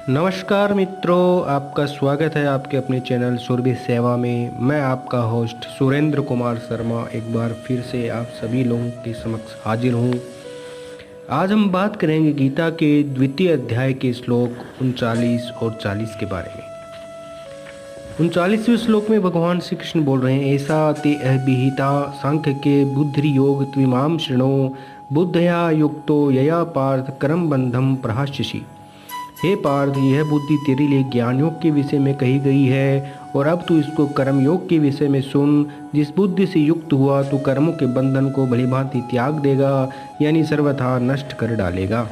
नमस्कार मित्रों, आपका स्वागत है आपके अपने चैनल सुरभि सेवा में। मैं आपका होस्ट सुरेंद्र कुमार शर्मा एक बार फिर से आप सभी लोगों के समक्ष हाजिर हूँ। आज हम बात करेंगे गीता के द्वितीय अध्याय के श्लोक 39 और 40 के बारे में। 39वें श्लोक में भगवान श्री कृष्ण बोल रहे हैं, ऐसा ते अभिहिता सांख्य के बुद्धि योग त्विमाम शृणो बुद्धया युक्तो यया पार्थ कर्म बंधम प्रहास्यसि। हे पार्थ, यह बुद्धि तेरे लिए ज्ञान योग के विषय में कही गई है और अब तू इसको कर्म योग के विषय में सुन। जिस बुद्धि से युक्त हुआ तू कर्मों के बंधन को भलीभांति त्याग देगा, यानी सर्वथा नष्ट कर डालेगा।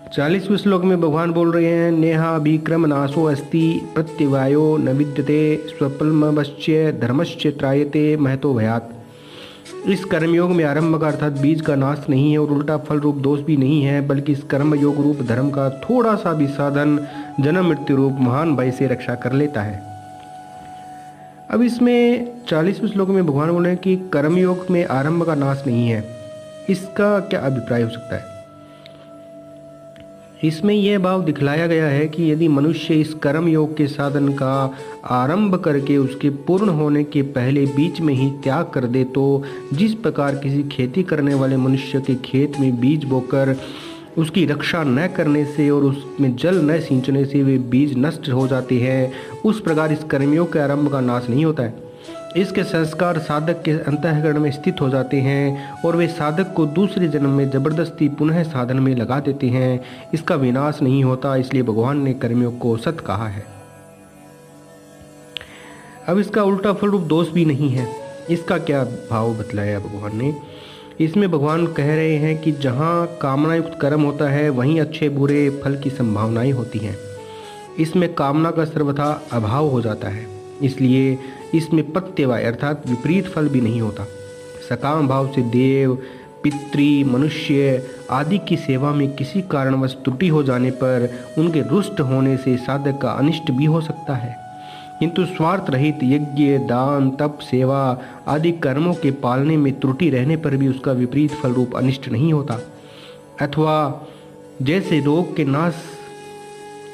40वें श्लोक में भगवान बोल रहे हैं, नेहा विक्रम नाशो अस्ति प्रत्यवायो न विद्यते स्वपल्मवश्य धर्मश्च त्रायते महतो भयात। इस कर्मयोग में आरंभ का अर्थात बीज का नाश नहीं है और उल्टा फल रूप दोष भी नहीं है, बल्कि इस कर्म योग रूप धर्म का थोड़ा सा भी साधन जन्म मृत्यु रूप महान भय से रक्षा कर लेता है। अब इसमें 40वें श्लोक में भगवान बोल रहे हैं कि कर्मयोग में आरंभ का नाश नहीं है। इसका क्या अभिप्राय हो सकता है? इसमें यह भाव दिखलाया गया है कि यदि मनुष्य इस कर्म योग के साधन का आरंभ करके उसके पूर्ण होने के पहले बीच में ही त्याग कर दे, तो जिस प्रकार किसी खेती करने वाले मनुष्य के खेत में बीज बोकर उसकी रक्षा न करने से और उसमें जल न सींचने से वे बीज नष्ट हो जाते हैं, उस प्रकार इस कर्मयोग के आरंभ का नाश नहीं होता है। इसके संस्कार साधक के अंतःकरण में स्थित हो जाते हैं और वे साधक को दूसरे जन्म में जबरदस्ती पुनः साधन में लगा देते हैं। इसका विनाश नहीं होता, इसलिए भगवान ने कर्मयोग को सत कहा है। अब इसका उल्टा फल रूप दोष भी नहीं है। इसका क्या भाव बतलाया भगवान ने? इसमें भगवान कह रहे हैं कि जहाँ कामना युक्त कर्म होता है वहीं अच्छे बुरे फल की संभावनाएं होती हैं। इसमें कामना का सर्वथा अभाव हो जाता है, इसलिए इसमें प्रत्यवाय अर्थात विपरीत फल भी नहीं होता। सकाम भाव से देव पितृ मनुष्य आदि की सेवा में किसी कारणवश त्रुटि हो जाने पर उनके रुष्ट होने से साधक का अनिष्ट भी हो सकता है, किंतु स्वार्थ रहित यज्ञ दान तप सेवा आदि कर्मों के पालने में त्रुटि रहने पर भी उसका विपरीत फल रूप अनिष्ट नहीं होता। अथवा जैसे रोग के नाश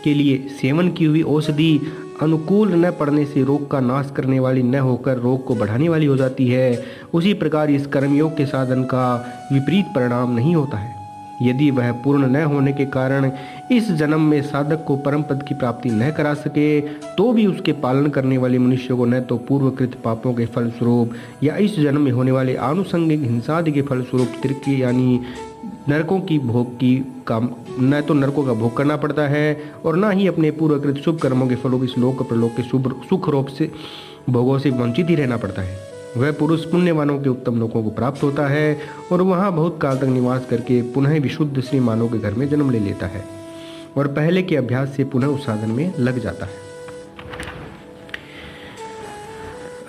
के लिए सेवन की हुई औषधि अनुकूल न पड़ने से रोग का नाश करने वाली न होकर रोग को बढ़ाने वाली हो जाती है, उसी प्रकार इस कर्मयोग के साधन का विपरीत परिणाम नहीं होता है। यदि वह पूर्ण न होने के कारण इस जन्म में साधक को परम पद की प्राप्ति न करा सके, तो भी उसके पालन करने वाले मनुष्य को न तो पूर्वकृत पापों के फलस्वरूप या इस जन्म में होने वाले आनुषंगिक हिंसादि के फलस्वरूप त्रिकी यानी नरकों की भोग की काम न तो नरकों का भोग करना पड़ता है और न ही अपने पूर्वकृत शुभ कर्मों के फलों इस लोक प्रलोक के शुभ सुख रूप से भोगों से वंचित ही रहना पड़ता है। वह पुरुष पुण्यवानों के उत्तम लोकों को प्राप्त होता है और वहाँ बहुत काल तक निवास करके पुनः विशुद्ध श्रीमानों के घर में जन्म ले लेता है और पहले के अभ्यास से पुनः उस साधन में लग जाता है।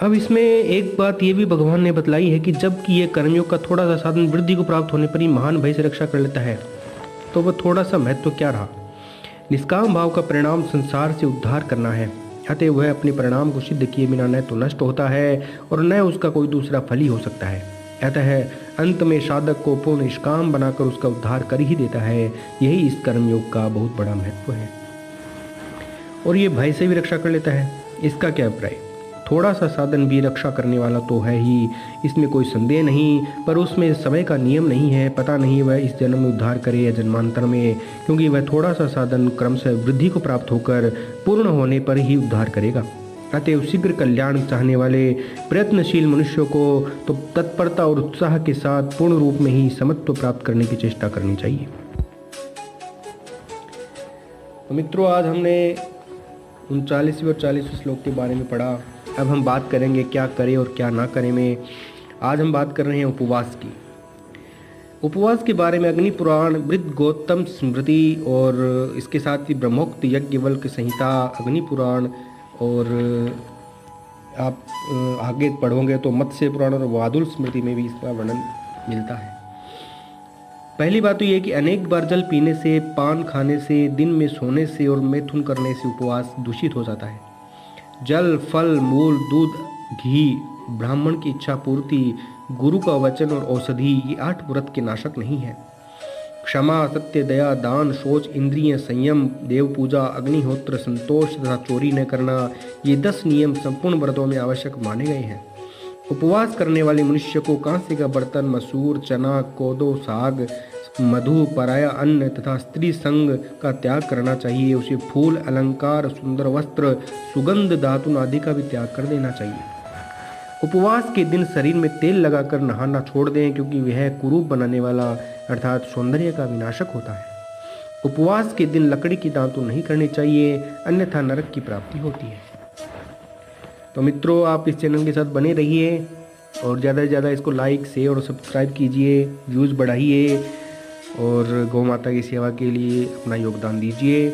अब इसमें एक बात ये भी भगवान ने बतलाई है कि जबकि ये कर्मयोग का थोड़ा सा साधन वृद्धि को प्राप्त होने पर ही महान भय से रक्षा कर लेता है, तो वह थोड़ा सा महत्व क्या रहा? निष्काम भाव का परिणाम संसार से उद्धार करना है, अतः वह अपने परिणाम को सिद्ध किए बिना न तो नष्ट होता है और न उसका कोई दूसरा फल ही हो सकता है। अतः अंत में साधक को पूर्ण निष्काम बनाकर उसका उद्धार कर ही देता है। यही इस कर्मयोग का बहुत बड़ा महत्व है और ये भय से भी रक्षा कर लेता है। इसका क्या अभिप्राय? थोड़ा सा साधन भी रक्षा करने वाला तो है ही, इसमें कोई संदेह नहीं, पर उसमें समय का नियम नहीं है। पता नहीं वह इस जन्म में उद्धार करे या जन्मांतर में, क्योंकि वह थोड़ा सा साधन क्रमशः वृद्धि को प्राप्त होकर पूर्ण होने पर ही उद्धार करेगा। अतएव शीघ्र कल्याण चाहने वाले प्रयत्नशील मनुष्यों को तो तत्परता और उत्साह के साथ पूर्ण रूप में ही समत्व प्राप्त करने की चेष्टा करनी चाहिए। तो मित्रों, आज हमने 39वें और 40वें श्लोक के बारे में पढ़ा। अब हम बात करेंगे क्या करें और क्या ना करें में। आज हम बात कर रहे हैं उपवास की। उपवास के बारे में अग्नि पुराण, वृद्ध गौतम स्मृति और इसके साथ ही ब्रह्मोक्त यज्ञवल्क्य संहिता, अग्नि पुराण और आप आगे पढ़ोगे तो मत्स्य पुराण और वादुल स्मृति में भी इसका वर्णन मिलता है। पहली बात तो ये कि अनेक बार जल पीने से, पान खाने से, दिन में सोने से और मैथुन करने से उपवास दूषित हो जाता है। जल, फल, मूल, दूध, घी, ब्राह्मण की इच्छा पूर्ति, गुरु का वचन और औषधि ये 8 व्रत के नाशक नहीं है। क्षमा, सत्य, दया, दान, शौच, इंद्रिय संयम, देव पूजा, अग्निहोत्र, संतोष तथा चोरी न करना, ये 10 नियम संपूर्ण व्रतों में आवश्यक माने गए हैं। उपवास करने वाले मनुष्य को कांसे का बर्तन, मसूर, चना, कोदो, साग, मधु, पराया अन्न तथा स्त्री संग का त्याग करना चाहिए। उसे फूल, अलंकार, सुंदर वस्त्र, सुगंध, दातुन आदि का भी त्याग कर देना चाहिए। उपवास के दिन शरीर में तेल लगाकर नहाना छोड़ दें, क्योंकि वह कुरूप बनाने वाला अर्थात सौंदर्य का विनाशक होता है। उपवास के दिन लकड़ी की दातुन नहीं करनी चाहिए, अन्यथा नरक की प्राप्ति होती है। तो मित्रों, आप इस चैनल के साथ बने रहिए और ज़्यादा से ज़्यादा इसको लाइक, शेयर और सब्सक्राइब कीजिए, व्यूज़ बढ़ाइए और गौ माता की सेवा के लिए अपना योगदान दीजिए।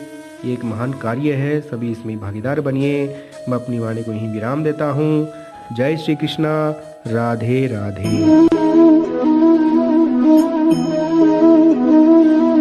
ये एक महान कार्य है, सभी इसमें भागीदार बनिए। मैं अपनी वाणी को यहीं विराम देता हूँ। जय श्री कृष्णा। राधे राधे।